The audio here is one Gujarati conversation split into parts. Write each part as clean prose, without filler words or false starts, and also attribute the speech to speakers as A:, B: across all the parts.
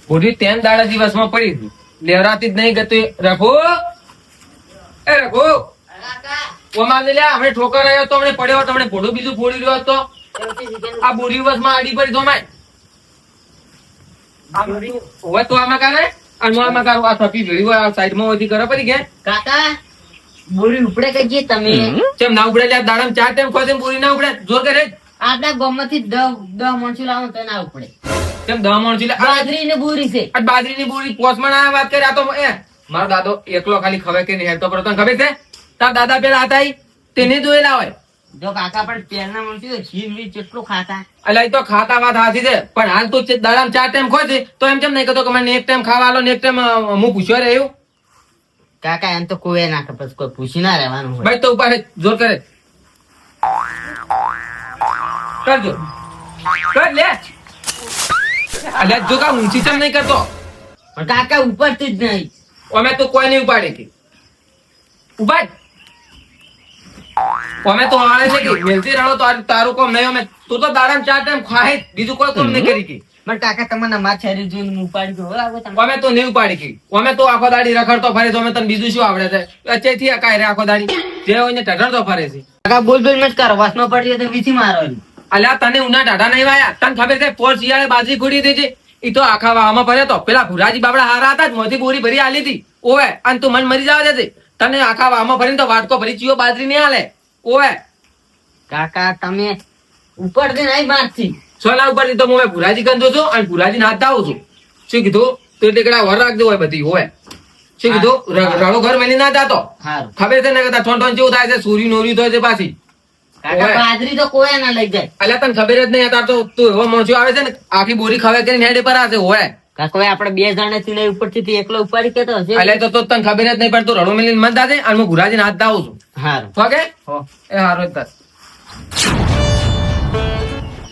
A: પૂરી 3 દાડા દિવસમાં પડી હતી. લેવરાતી જ નહીં ગતું. રઘુ એ રઘુ ઓમાં લે હમણે ઠોકર આવ્યો તો હમણે પડ્યો તો હમણે ભોડું બીજું ફોડી રહ્યો હતો. આ બોરી બસમાં આડી પડી તો માય હવે તો આમાં કરે અને હું આમાં કરું. આ થપી ભીડી હોય આ સાઈડમાં હોતી કરે પડી ગયા.
B: કાકા બોરી ઉપડે કઈ તમે
A: કેમ ના ઉપડે? દાડામાં 4 ટાઈમ ખોદે બોરી ના ઉપડે? જોર કરે
B: આટલા ગામમાંથી 10 માણસો લાવો તો ના ઉપડે.
A: કેમ 10 માણસ એટલે
B: બાજરી ને બોરી છે.
A: આ બાજરીની બોરી પોસમાં ના વાત કરે. આ તો એ મારો દાદો એકલો ખાલી ખબર કે નહીં હેરતો પડતો તને ખબર છે? તાર દાદા પેલા હતા તેને જોયેલા હોય.
B: જો કાકા પણ પહેલા માણસો છીન વી કેટલું ખાતા.
A: એટલે એ તો ખાતા વાત હાથી છે પણ હાલ તો દાડામાં 4 ટાઈમ ખોજે તો એમ કેમ નહીં કહેતો કે મને એક ટાઈમ ખાવા આલો ને એક ટાઈમ હું પૂછ્યો રે એવું?
B: કાકા એમ તો કોઈ ના ખબર કોઈ પૂછી ના રહેવાનું હોય.
A: ભાઈ તો ઉભા રહે જોર કરે કરજો કર લે. અલ્યા જો કા ઊંચી ચમ નહીં કરતો.
B: પણ કાકા ઉપરથી જ નહીં.
A: અમે તો કોઈ નહીં ઉપાડે કે ઉભા જ. અમે તો આણે છે કે વેલતી રડો તો તારું કોમ નહીં. અમે તું તો દાડામાં 4 ટાઈમ ખાય બીજું કોઈ કોમ નહીં કરી કે.
B: પણ કાકા તમને માર શરીર જોઈને હું ઉપાડી ગયો લાગો તમે.
A: અમે તો નહીં ઉપાડી કે. અમે તો આખો દાડી રખડતો ફરે તો અમે તને બીજું શું આવડે છે? અચેથી અકાય રે આખો દાડી જે હોય ને ટઢરતો ફરે છે.
B: કાકા બોલ બોલ મત કરો વાસમાં પડી તો વીથી મારો.
A: અલ્યા તને ઉના ટાઢા નહીં વાયા? તને ખબર છે પોર શિયાળે બાજરી ખોડી હતી છે ઈ તો આખા વાવામાં ફર્યો તો. પેલા ભુરાજી બાબડા હારા હતા જ મોથી બોરી ભરી આલી હતી ઓવે અને તું મન મરી જવા દે. તને આખા વાવામાં ફરીને તો વાટકો ભરી ચીયો બાજરી નહીં હાલે ઓવે.
B: કાકા તમે ઉપર થી નહીં મારથી
A: સોના ઉપર તો હું ભુરાજી ગંદો છું અને ભુરાજી હાથ દાવું છું. શું કીધું? તું ટેકડા વર રાખજો હોય બધી હોય. શું કીધું? રડો ઘર મેલી ના જાતો. ખબર છે ને કે ઠોન ઠોન જેવું થાય છે સૂરી નોરી થાય છે પાછી.
B: કાકા બાજરી તો કોઈ ના લઈ જાય.
A: અલ્યા તને ખબર જ નહીં તાર તો તું એવો મોણસો આવે છે ને આખી બોરી ખવે કરીને હેડે પર આવે હોય.
B: કાકા આપણે 2 જણા થી ઉપર થી એકલો ઉપાડી કેતો હશે.
A: અલ્યા તો તને ખબર જ નહીં પણ તું રડો મેલી મત દાદે અને હું ભુરાજી હાથ દાવું છું.
B: હારું
A: ઓકે એ હારો જ તાર.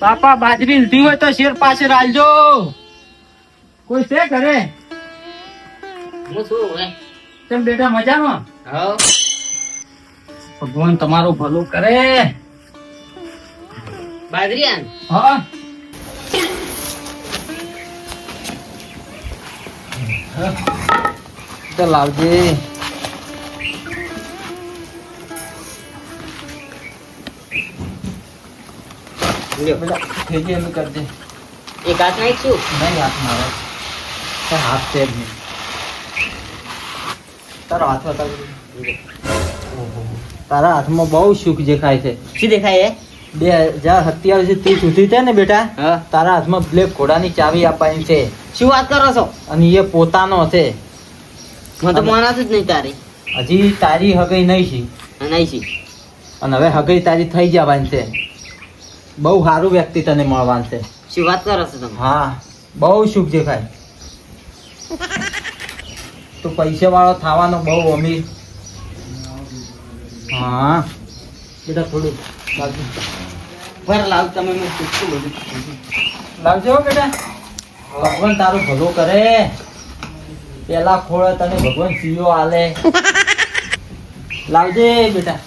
C: બાપા બાજરી લીધી હોય તો શેર પાસે રાખજો. કોઈ છે ઘરે?
B: હું શું હોય
C: તેમ બેટા મજામાં?
B: હા
C: ભગવાન તમારું ભલું કરે.
B: બાજરી આન
C: હા તો લાવજે. થેલી એમ કરી દે.
B: એક હાથ નાખશું
C: નહીં હાથ મારો તો હાથ છે જ નહીં. તારો હાથ બતાવ. તારા હાથમાં બહુ સુખ દેખાય છે.
B: શું દેખાય?
C: 2027 થી 30 સુધી છે ને બેટા તારા હાથમાં બ્લેક ઘોડાની ચાવી આપવાની છે.
B: શું વાત કરો છો?
C: અને એ પોતાનો છે.
B: મને તો માનત જ નહીં તારી.
C: હજી તારી હગઈ નહીં છે
B: નહીં છે
C: અને હવે હગઈ તારી થઈ જવાની છે. બહુ સારું વ્યક્તિ તને મળવાનું છે.
B: શું વાત કરો છો તમે?
C: હા બહુ સુખ દેખાય. તું પૈસા વાળો થવાનો બહુ અમીર. હા બેટા થોડું લાવજો.
B: ભર લાવ તમે મેં પૂછતું બધું
C: લાવજો બેટા. ભગવાન તારું ભલું કરે. પેલા ખોળે તને ભગવાન સીઓ આલે. લાવજે બેટા.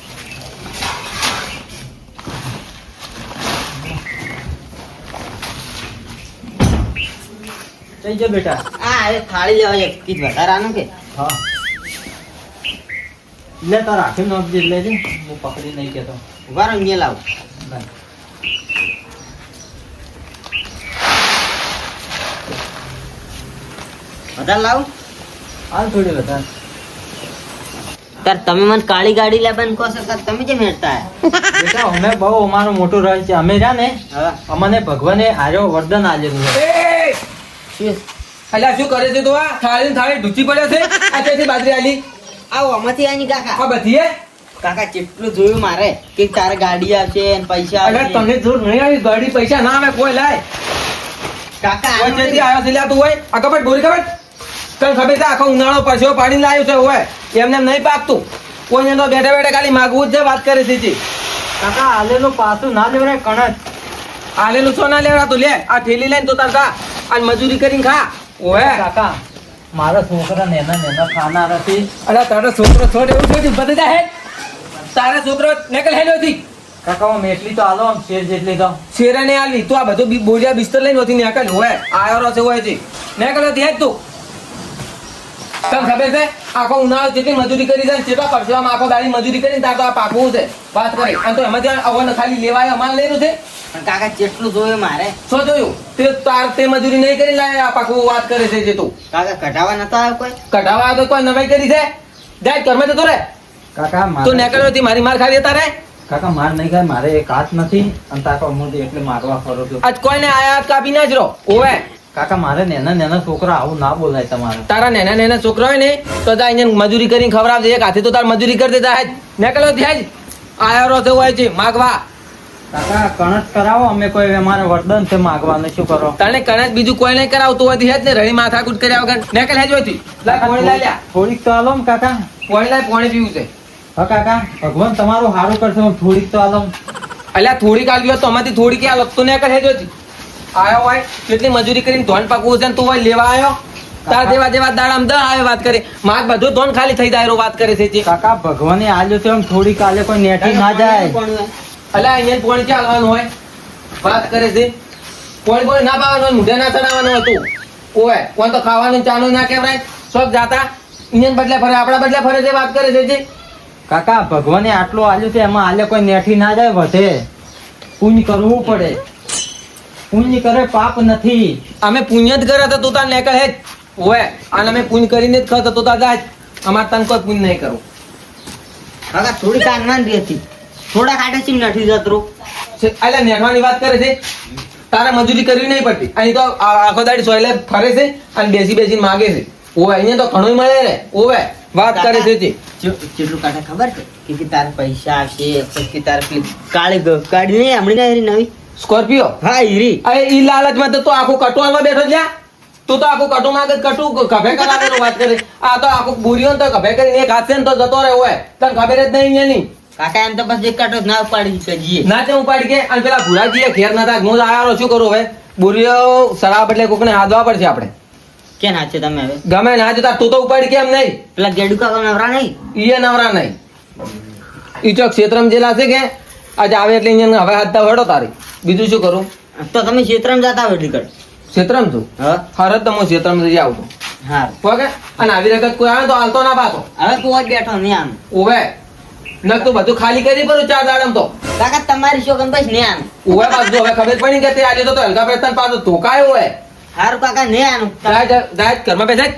C: થઈ જા બેટા.
B: હા એ થાળી લેવા એક કીધ વધારાનું કે
C: હા લે તાર રાખી નોંધજે લેજે. હું પકડી નહીં કેતો.
B: ઉભા રહો અહીંયા લાવ. વધારે લાવ.
C: હાલ થોડી વધારે.
B: તાર તમે મને કાળી ગાડી લાવવાનું કહો છો તાર તમે કેમ હેરતા?
C: બેટા અમે બહુ અમારું મોટું રહે છે. અમે રહ્યા ને અમને ભગવાને આર્યો વરદાન આલેલું છે.
A: અલ્યા શું કરે છે તું? આ થાળી થાળી ઢૂચી પડે છે. આ તેથી બાજરી આલી
B: આવો આમાંથી આની કાકા.
A: આ બધી
B: કાકા કેટલું જોયું મારે કે તારે ગાડી આવશે ને પૈસા
A: અલ્યા
B: આવશે.
A: તમને જરૂર નહીં આવી ગાડી પૈસા ના આવે કોઈ લાય.
B: કાકા
A: કોઈ જેથી આવ્યો છે લ્યા તું હોય આ કપડ બોરી કપડ તને ખબર છે આખો ઉનાળો પરસેવો પાડીને લાવ્યો છે હોય એમને એમ નહીં પાકતું. કોઈને તો બેઠા બેઠા ખાલી માગવું જ છે વાત કરે છે.
C: કાકા આલેલું પાછું ના લેવરાય કણક.
A: આલેલું છો ના લેવડા તું લે આ થેલી લઈને તો તાર ખા અને મજૂરી કરીને ખા. ઓહે
C: કાકા મારા છોકરા નેના નેના ખાનાર હતી.
A: અરે તારો છોકરો છોડ એવું છોડ બધે જાય તારા છોકરો નકલ હેલો હતી
C: કાકા હું એટલી તો આલો આમ શેર જેટલી તો
A: શેરે ને આલી તું આ બધું બોરિયા બિસ્તર લઈને ઓથી નીકળ હોય આયો રો છે હોય છે નીકળ્યો ત્યાં જ તું તને ખબર છે આખો ઉનાળો જેટલી મજૂરી કરી જાય કેટલો પરસેવામાં આખો દાડી મજૂરી કરીને તાર તો આ પાકવું છે વાત કરી અને તો એમાં ત્યાં અવન ખાલી લેવાય અમારે લેવું છે
B: પણ કાકા જેટલું જોયું મારે
A: શું જોયું તે મજૂરી નહીં કરી લાય આ પાકવું વાત કરે છે જે તું
B: કાકા કઢાવા નતો આવ્યો કોઈ
A: કઢાવા તો કોઈ નવાઈ કરી છે જાય ઘરમાં જતો રે
C: કાકા
A: તું નીકળ્યો હતી મારી માર ખાવી તારે
C: કાકા માર નહીં ખાય મારે એક હાથ નથી અને તાકો હું એટલે મારવા ફરો છું
A: આજ કોઈને આયા હાથ કાપી ના જ રહો ઓવે
C: કાકા મારે નાના છોકરા આવું ના બોલાય તમારે
A: તારા નાના છોકરા હોય ને તો તા અહીંયા મજૂરી કરીને ખવડાવજે એક હાથે તો તાર મજૂરી કરી દેતા હે નીકળ્યો ત્યાં જ આયો રો છે હોય છે માગવા
C: કાકા કણક કરાવો અમે કોઈ અમારે વરદાન છે માગવાનું શું કરો
A: તને કણક બીજું કોઈ નહીં કરાવતું હોય હે જ ને રડી માથાકૂટ કર્યા વગર નીકળ હેજ હોયથી લાય પાણી લાય લ્યા
C: થોડીક તો આલો ને કાકા
A: પાણી લાય પાણી પીવું છે
C: હા કાકા ભગવાન તમારું સારું કરશે હું થોડીક તો આલો
A: અલ્યા થોડીક આવી હોત તો અમારથી થોડીક આ લગતું નીકળ હેજ હોયથી આયો હોય કેટલી મજૂરી કરીને ધોન પાકવું છે ને તું હોય લેવા આવ્યો તાર દેવા દાડામ દ આવે વાત કરે માર બધું ધોન ખાલી થઈ જાય વાત કરે છે જે
C: કાકા ભગવાને આલ્યો છે એમ થોડીક આલે કોઈ નેઠી ના જાય
A: અલ્યા અહીંયા પોણી ક્યાં હાલવાનું હોય વાત કરે છે પોણી ના પાવાનું હોય મુઢે ના ચડાવવાનું હતું ઓય કોણ તો ખાવાનું ચાનું ના કહેવાય શોખ જાતા ઇન્જન બદલે ફરે આપણા બદલે ફરે છે વાત કરે છે જે
C: કાકા ભગવાને આટલું આલ્યું છે એમાં આલે કોઈ નેઠી ના જાય વધે પુણ્ય કરવું પડે પુણ્ય કરે પાપ નથી
A: અમે પુણ્ય જ કરે તો તું તાર નીકળ હે જ ઓય અને અમે પુણ્ય કરીને જ ખાતો તો તાર જાય અમાર તને કોઈ પુણ્ય નહીં કરું
B: કાકા થોડી કાનવાન રહી હતી થોડા કાઢે છે નથી જતરું
A: અલ્યા નેઠવાની વાત કરે છે તારે મજૂરી કરવી નહીં પડતી અહીં તો આખો દાડી સોયલે ફરે છે અને બેસીને માગે છે ઓવે અહીંયા તો ઘણું મળે રે ઓવે વાત કરે છે જે
B: કેટલું કાઢે ખબર છે કે તારે પૈસા આવશે પછી તારે પેલી કાળી ગાડી નહીં હમણાં ના નવી
A: સ્કોર્પિયો
B: હા હીરી
A: અરે ઈ લાલચમાં તો તું આખું કટુઆમાં બેઠો છે તું તો આખું કટુ માંગે કટુ કભે કરાવવાનો વાત કરે આ તો આખું બુરીઓ તો કભે કરીને એક હાથે તો જતો રહે હોય તને ખબર જ નહીં એની
B: કાકા એમ તો બસ એક કાટો ના ઉપાડી શકીએ
A: ના તે ઉપાડી કે અને પેલા ભુરાજીએ ઘેર નતા હું આયો શું કરું હવે બુરીઓ શરાબ એટલે કોકને હાદવા પડશે આપણે
B: કે ના છે તમે હવે
A: ગમે ના જતા તું તો ઉપાડી કેમ નહીં
B: પેલા ગેડુ કાકા નવરા નહીં
A: ઈએ નવરા નહીં ઈ તો ક્ષેત્રમ જેલા છે કે આજે આવે એટલે અહીંયા હવે હાથતા વડો તારી બીજું શું કરું
B: તો તમે ક્ષેત્રમાં જતા હોય એટલી કડ
A: ક્ષેત્રમ છું હરત તો હું ક્ષેત્રમ જઈ આવતો
B: હા
A: ઓકે અને આવી વખત કોઈ આવે તો હાલતો ના પાછો
B: હવે તું જ બેઠો નહીં આમ
A: ઓવે ન તું બધું ખાલી કરી પડું ચાર દાડમ તો
B: કાકા તમારી શોખન બસ નહીં આમ
A: ઓવે પાછું હવે ખબર પડી કે તે આજે તો હલકા પ્રયત્ન પાછો ધોકાયો હોય
B: સારું કાકા નહીં આનું
A: જાય ઘરમાં બેસાય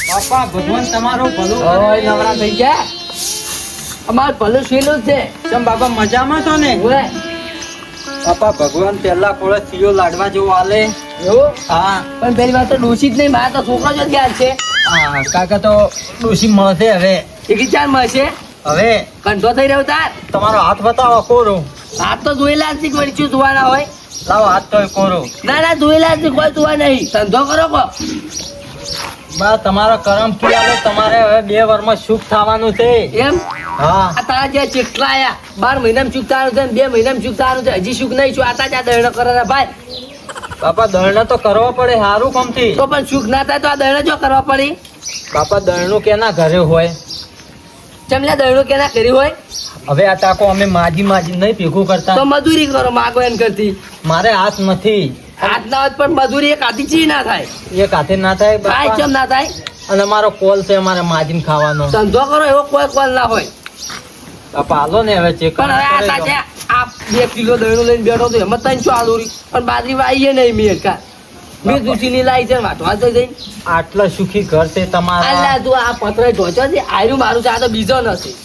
C: બાપા ભગવાન તમારું ભલું
A: ઓય નવરા થઈ ગયા અમાર ભલું શીલું છે
C: કેમ બાપા મજામાં છો ને
A: ઓવે
C: બાપા ભગવાન પેલા ખોળે સીઓ લાડવા જેવો આલે
A: એવું
C: હા
A: પણ પેલી વાત તો ડોસી જ નહીં મારા તો છોકરો જ ગયા છે
C: હા કાકા તો ડોશી મળશે હવે
A: એક ચાર મળશે
C: હવે
A: કંઠો થઈ રહ્યો તાર
C: તમારો હાથ બતાવો કોરો
A: હાથ તો જોયેલા જ કોઈ શું જોવાના હોય
C: લાવો હાથ તો કોરો
A: ના જોયેલા જ કોઈ જોવા નહીં ધંધો કરો કો
C: બા તમારો કરમ કિયાલો તમારે હવે 2 વર્ષમાં સુખ થવાનું છે
A: એમ
C: હા
A: આ તારા જે ચેટલા આયા 12 મહિનામાં સુખ થવાનું છે 2 મહિનામાં સુખ થવાનું છે હજી સુખ નહીં છું આતા જ આ દરણો કરે રે ભાઈ
C: બાપા દળનો તો કરવો પડે સારું કમથી
A: તો પણ સુખ ના થાય તો આ દરણો જો કરવા પડી
C: બાપા દળનું કેના ઘરે હોય
A: ચમલા દરણો કેના કરી હોય
C: હવે આ તાકો અમે માજી નહીં ભેગું
A: તો
C: કરતા
A: મજૂરી કરો માગો એમ કરતી
C: મારે હાથ નથી
A: હાથ ના હોય પણ મજૂરી એક હાથી ચી ના થાય
C: એક હાથે ના થાય
A: ભાઈ
C: બાપા.
A: ચમ ના થાય
C: અને મારો કોલ છે મારે માજીને ખાવાનો
A: ધંધો કરો એવો કોઈ કોલ ના હોય
C: બાપા હાલો ને હવે ચેક
A: પણ હવે આ સાચે આ 2 કિલો દહીણું લઈને બેઠો તો એમાં 300 આલુરી પણ બાજરી વાઈએ નહીં મેં કા મેં દૂધી ની લાવી છે વાટવા તો જઈને
C: આટલા સુખી ઘર છે તમારા
A: અલ્લા તું આ પત્ર ઢોચો છે આયરું મારું છે આ તો બીજો નથી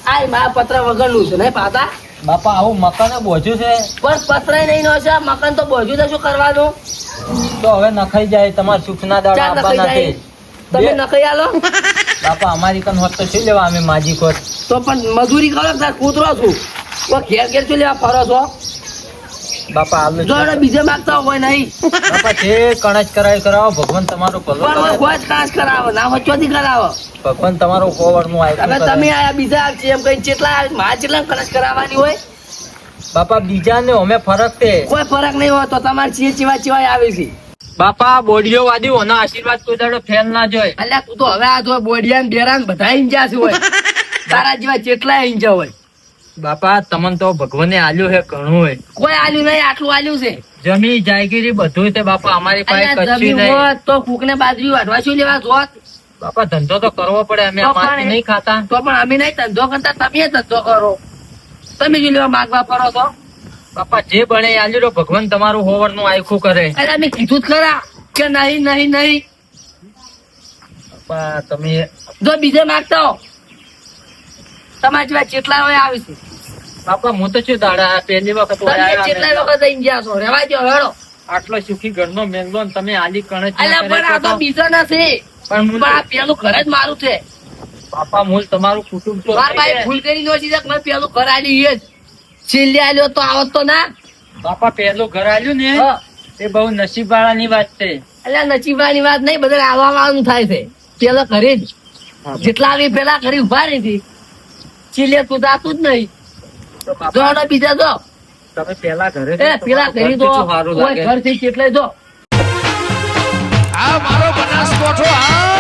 A: આ મારા પત્ર વગરનું છે નહીં પાતા
C: બાપા આવું મકાન બોજ્યું છે
A: પણ પત્ર નહીં નો છે મકાન તો બોજ્યું તો શું કરવાનું
C: તો હવે નખાઈ જાય તમારા સુખના દાડા
A: ચાર
C: આપવાના
A: નખાઈ
C: છે
A: જાય તમે નખાઈ આલો
C: બાપા અમારી કન હોત તો શું લેવા અમે માજી કોટ
A: તો પણ મજૂરી કરો તાર કૂતરો છું ઓ ઘેર શું લેવા ફરો છો
C: બાપા હાલ
A: જો એને બીજે માંગતા હોય નહીં
C: બાપા જે કણજ કરાવો ભગવાન તમારું ભલું
A: પણ
C: કરે.
A: કોઈ કાચ કરાવો ના હોય ચોથી કરાવો
C: ભગવાન તમારું કોવડનું આયતું
A: હવે
C: કરે.
A: તમે આયા બીજા છે એમ કઈ કેટલા મારા કેટલા કણસ કરાવવાની હોય
C: બાપા બીજાને અમે ફરક છે
A: કોઈ ફરક નહીં હોય તો તમારે ચીવાય આવે છે
C: બાપા બોડીઓ વાદી ઓના આશીર્વાદ કોઈ દાડો ફેલ ના જોય
A: અલ્યા તું તો હવે આ જો બોડિયા બેરાન બધા ઇંજાસ હોય
D: તારા જેવા જેટલા ઇંજા હોય
C: બાપા તમને તો ભગવાને આલ્યું છે ઘણું હોય.
D: કોઈ આલ્યું નહીં, આટલું આલ્યું છે.
C: જમી જાયગીરી બધું તે બાપા અમારી પાસે
D: અલ્યા
C: કચ્છી
D: જમી
C: નહીં.
D: હોત તો ફૂકને બાજરી વાઢવા શું લેવા જોત?
C: બાપા ધંધો તો કરવો પડે, અમે
D: તો
C: અમારથી
D: પણ
C: નહીં ખાતા.
D: તો પણ અમે નહીં ધંધો કરતા, તમે ધંધો કરો. તમે શું લેવા માંગવા ફરો છો?
C: બાપા જે બને એ આલ્યું તો ભગવાન તમારું હોવર નું આખું કરે.
D: અરે અમે કીધું જ ખરા કે નહીં નહીં નહીં.
C: બાપા તમે
D: જો બીજે માંગતા હો તમારા જેવા જેટલા હોય આવીશું.
C: બાપા હું તો શું દાડા પહેલી વખત
D: તમે
C: આવ્યા
D: જેટલા
C: અમે.
D: વખત અહીં ગયા છો રેવા દો હેડો.
C: આટલો સુખી ઘરનો મેંગલો ને તમે આલી કણે
D: અલ્યા પણ આ તો બીજા નથી, પણ આ પેલું ઘર જ મારું છે.
C: બાપા મૂળ તમારું કુટુંબ તો
D: મારા ભાઈ ભૂલ કરી નો છે મેં પેલું ઘર આલી એ જ છેલ્લે આલ્યો તો આવત તો ના.
C: બાપા પહેલું ઘર આલ્યું ને
D: હા.
C: એ બહુ નસીબ વાળાની વાત છે.
D: અલ્યા નસીબાની વાત નહીં, બધા આવવાનું થાય છે. પેલા ઘરે જ જેટલા આવી પેલા ઘરે ઉભા રહી હતી છેલ્લે તું જાતું જ નહીં.
C: તો
D: જો
C: બાપા
D: હળો બીજા જો
C: તમે પેલા ઘરે
D: એ પેલા ઘરે તો
C: સારું
D: કોઈ
C: લાગે.
D: ઘર થી કેટલે જો
E: આ મારો બનાસકોઠો આ